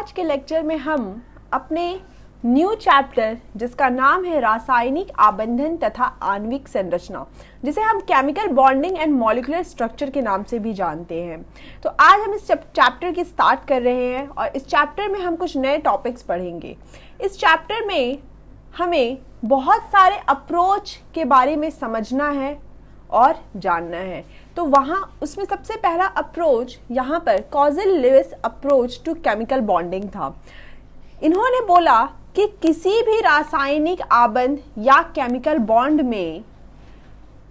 आज के लेक्चर में हम अपने न्यू चैप्टर जिसका नाम है रासायनिक आबंधन तथा आणविक संरचना, जिसे हम chemical bonding and molecular structure के नाम से भी जानते हैं। तो आज हम इस चैप्टर की स्टार्ट कर रहे हैं और इस चैप्टर में हम कुछ नए टॉपिक्स पढ़ेंगे। इस चैप्टर में हमें बहुत सारे अप्रोच के बारे में समझना है और जानना है। तो वहाँ उसमें सबसे पहला अप्रोच यहाँ पर Kossel Lewis approach to chemical bonding था। इन्होंने बोला कि किसी भी रासायनिक आबंध या केमिकल बॉन्ड में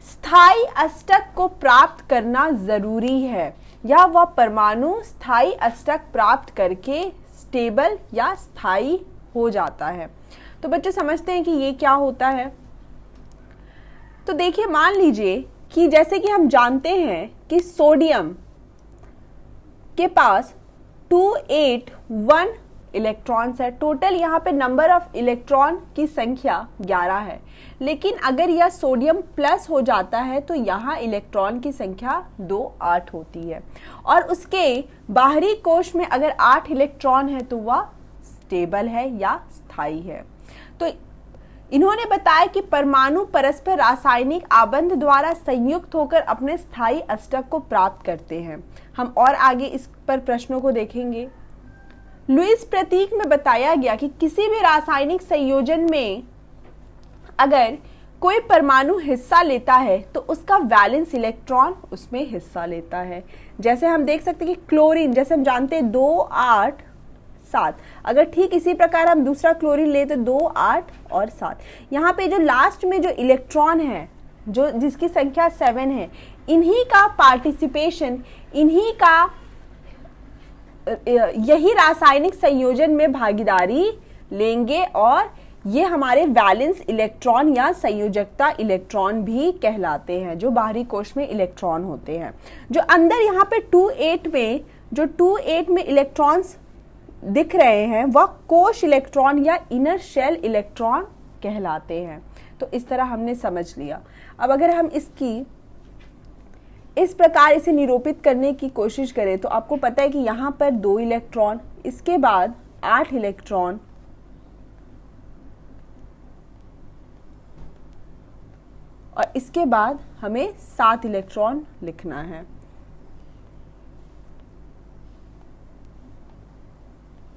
स्थायी अष्टक को प्राप्त करना जरूरी है, या वह परमाणु स्थायी अष्टक प्राप्त करके स्टेबल या स्थायी हो जाता है। तो बच्चे समझते हैं कि ये क्या होता है। तो देखिए, मान लीजिए कि जैसे कि हम जानते हैं कि सोडियम के पास 281 इलेक्ट्रॉन्स है। टोटल यहाँ पे नंबर ऑफ इलेक्ट्रॉन की संख्या 11 है, लेकिन अगर यह सोडियम प्लस हो जाता है तो यहाँ इलेक्ट्रॉन की संख्या 28 होती है। और उसके बाहरी कोश में अगर 8 इलेक्ट्रॉन है तो वह स्टेबल है या स्थायी है। तो इन्होंने बताया कि परमाणु परस्पर रासायनिक आबंध द्वारा संयुक्त होकर अपने स्थायी अष्टक को प्राप्त करते हैं। हम और आगे इस पर प्रश्नों को देखेंगे। लुईस प्रतीक में बताया गया कि किसी भी रासायनिक संयोजन में अगर कोई परमाणु हिस्सा लेता है तो उसका वैलेंस इलेक्ट्रॉन उसमें हिस्सा लेता है। जैसे हम देख सकते हैं कि क्लोरीन, जैसे हम जानते हैं 2 8 7, अगर ठीक इसी प्रकार हम दूसरा क्लोरीन ले तो 2 8 और 7। यहाँ पे जो लास्ट में जो इलेक्ट्रॉन है, जो जिसकी संख्या 7 है, इन्हीं का पार्टिसिपेशन, इन्हीं का यही रासायनिक संयोजन में भागीदारी लेंगे और ये हमारे वैलेंस इलेक्ट्रॉन या संयोजकता इलेक्ट्रॉन भी कहलाते हैं, जो बाहरी कोश में इलेक्ट्रॉन होते हैं। जो अंदर यहाँ पे 28 में इलेक्ट्रॉन्स दिख रहे हैं वह कोश इलेक्ट्रॉन या इनर शेल इलेक्ट्रॉन कहलाते हैं। तो इस तरह हमने समझ लिया। अब अगर हम इस प्रकार इसे निरूपित करने की कोशिश करें तो आपको पता है कि यहाँ पर 2 इलेक्ट्रॉन, इसके बाद 8 इलेक्ट्रॉन, और इसके बाद हमें 7 इलेक्ट्रॉन लिखना है।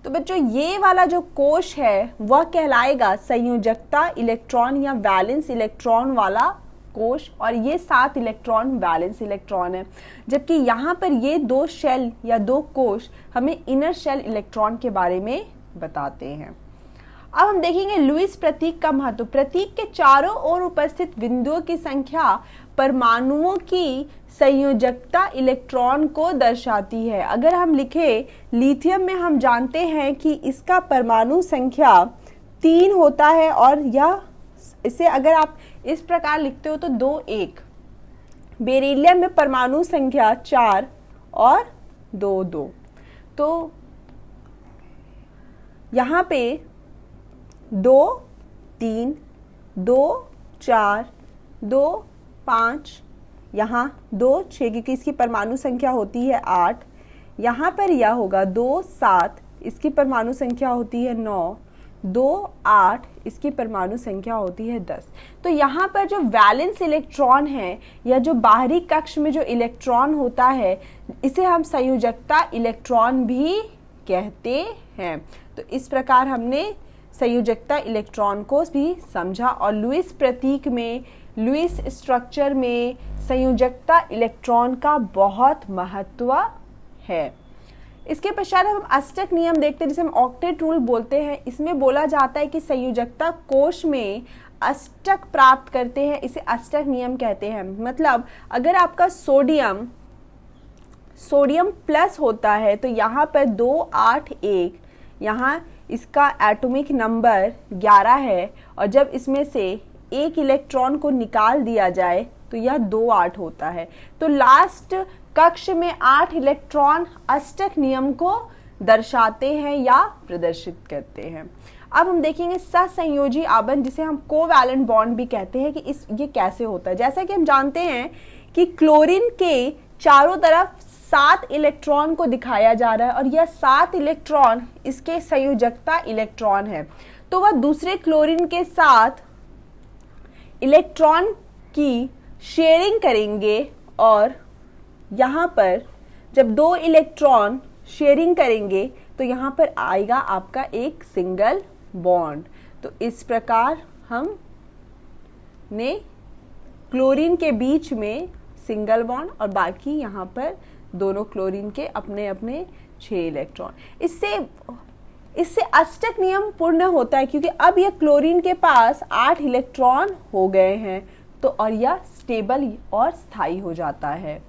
तो बच्चों, ये वाला जो कोश है वह कहलाएगा संयोजकता इलेक्ट्रॉन या वैलेंस इलेक्ट्रॉन वाला कोश, और ये 7 इलेक्ट्रॉन वैलेंस इलेक्ट्रॉन है। जबकि यहाँ पर ये 2 शेल या 2 कोश हमें इनर शेल इलेक्ट्रॉन के बारे में बताते हैं। अब हम देखेंगे लुईस प्रतीक का महत्व। प्रतीक के चारों ओर उपस्थित बिंदुओं की संख्या परमाणुओं की संयोजकता इलेक्ट्रॉन को दर्शाती है। अगर हम लिखे लिथियम में, हम जानते हैं कि इसका परमाणु संख्या 3 होता है, और यह इसे अगर आप इस प्रकार लिखते हो तो 2 1। बेरिलियम में परमाणु संख्या 4 और 2 2। तो यहाँ पे 2 3 2 4 2 5, यहाँ 2 6 क्योंकि इसकी परमाणु संख्या होती है 8। यहाँ पर यह होगा 2 7, इसकी परमाणु संख्या होती है 9, 2 8, इसकी परमाणु संख्या होती है 10। तो यहाँ पर जो वैलेंस इलेक्ट्रॉन है या जो बाहरी कक्ष में जो इलेक्ट्रॉन होता है, इसे हम संयोजकता इलेक्ट्रॉन भी कहते हैं। तो इस प्रकार हमने संयोजकता इलेक्ट्रॉन को भी समझा, और लुईस प्रतीक में, लुईस स्ट्रक्चर में संयोजकता इलेक्ट्रॉन का बहुत महत्व है। इसके पश्चात हम अष्टक नियम देखते हैं, जिसे हम ऑक्टेट रूल बोलते हैं। इसमें बोला जाता है कि संयोजकता कोश में अष्टक प्राप्त करते हैं, इसे अष्टक नियम कहते हैं। मतलब अगर आपका सोडियम प्लस होता है तो यहाँ पर 2 8 1, यहाँ इसका एटॉमिक नंबर 11 है, और जब इसमें से एक इलेक्ट्रॉन को निकाल दिया जाए तो यह 2 8 होता है। तो लास्ट कक्ष में 8 इलेक्ट्रॉन अष्टक नियम को दर्शाते हैं या प्रदर्शित करते हैं। अब हम देखेंगे सहसंयोजी आबंध, जिसे हम कोवैलेंट बॉन्ड भी कहते हैं, कि ये कैसे होता है। जैसा कि हम जानते हैं कि क्लोरीन के चारों तरफ 7 इलेक्ट्रॉन को दिखाया जा रहा है और यह 7 इलेक्ट्रॉन इसके संयोजकता इलेक्ट्रॉन है। तो वह दूसरे क्लोरीन के साथ इलेक्ट्रॉन की शेयरिंग करेंगे और यहाँ पर जब 2 इलेक्ट्रॉन शेयरिंग करेंगे तो यहाँ पर आएगा आपका एक सिंगल बॉन्ड। तो इस प्रकार हम ने क्लोरीन के बीच में सिंगल बॉन्ड और बाकी यहाँ पर दोनों क्लोरीन के अपने अपने 6 इलेक्ट्रॉन। इससे अष्टक नियम पूर्ण होता है क्योंकि अब यह क्लोरीन के पास 8 इलेक्ट्रॉन हो गए हैं तो और यह स्टेबल और स्थायी हो जाता है।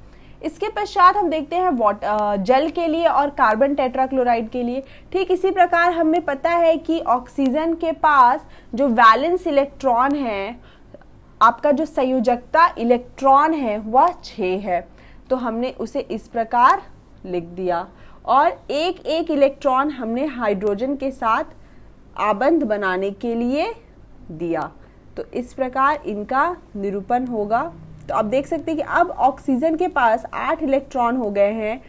इसके पश्चात हम देखते हैं जल के लिए और कार्बन टेट्राक्लोराइड के लिए। ठीक इसी प्रकार हमें पता है कि ऑक्सीजन के पास जो वैलेंस इलेक्ट्रॉन है, आपका जो संयोजकता इलेक्ट्रॉन है वह 6 है। तो हमने उसे इस प्रकार लिख दिया और एक एक इलेक्ट्रॉन हमने हाइड्रोजन के साथ आबंध बनाने के लिए दिया। तो इस प्रकार इनका निरूपण होगा। तो आप देख सकते हैं कि अब ऑक्सीजन के पास 8 इलेक्ट्रॉन हो गए हैं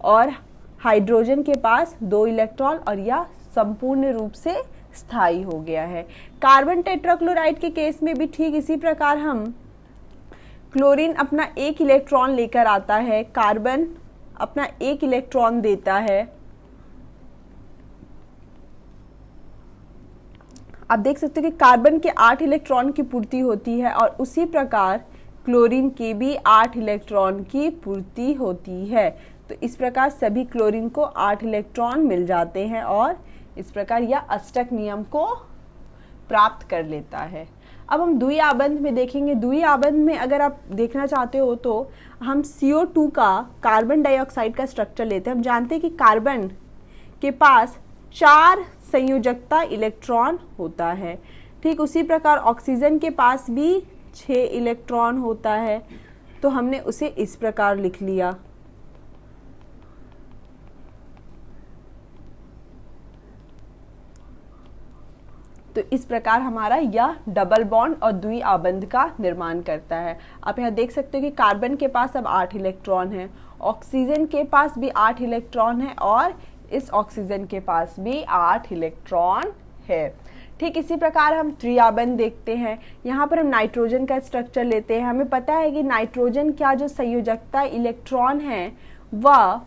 और हाइड्रोजन के पास 2 इलेक्ट्रॉन और यह संपूर्ण रूप से स्थायी हो गया है। कार्बन टेट्राक्लोराइड के केस में भी ठीक इसी प्रकार हम क्लोरीन अपना 1 इलेक्ट्रॉन लेकर आता है, कार्बन अपना 1 इलेक्ट्रॉन देता है। आप देख सकते हो कि कार्बन के 8 इलेक्ट्रॉन की पूर्ति होती है और उसी प्रकार क्लोरीन की भी 8 इलेक्ट्रॉन की पूर्ति होती है। तो इस प्रकार सभी क्लोरीन को 8 इलेक्ट्रॉन मिल जाते हैं और इस प्रकार यह अष्टक नियम को प्राप्त कर लेता है। अब हम द्वि आबंध में देखेंगे। द्वि आबंध में अगर आप देखना चाहते हो तो हम CO2 का कार्बन डाइऑक्साइड का स्ट्रक्चर लेते हैं। हम जानते हैं कि कार्बन के पास 4 संयोजकता इलेक्ट्रॉन होता है। ठीक उसी प्रकार ऑक्सीजन के पास भी 6 इलेक्ट्रॉन होता है। तो हमने उसे इस प्रकार लिख लिया। तो इस प्रकार हमारा यह डबल बॉन्ड और द्वि आबंध का निर्माण करता है। आप यहाँ देख सकते हो कि कार्बन के पास अब 8 इलेक्ट्रॉन है, ऑक्सीजन के पास भी 8 इलेक्ट्रॉन है और इस ऑक्सीजन के पास भी 8 इलेक्ट्रॉन है। ठीक इसी प्रकार हम त्रिआबंध देखते हैं। यहाँ पर हम नाइट्रोजन का स्ट्रक्चर लेते हैं। हमें पता है कि नाइट्रोजन का जो संयोजकता इलेक्ट्रॉन है वह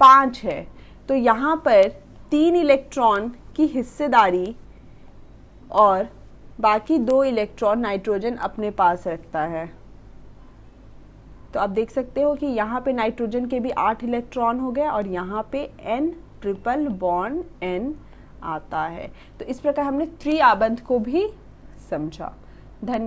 5 है। तो यहाँ पर 3 इलेक्ट्रॉन की हिस्सेदारी और बाकी 2 इलेक्ट्रॉन नाइट्रोजन अपने पास रखता है। तो आप देख सकते हो कि यहाँ पे नाइट्रोजन के भी 8 इलेक्ट्रॉन हो गए और यहाँ पे N ट्रिपल बॉन्ड N आता है। तो इस प्रकार हमने त्रिआबंध को भी समझा। धन्यवाद।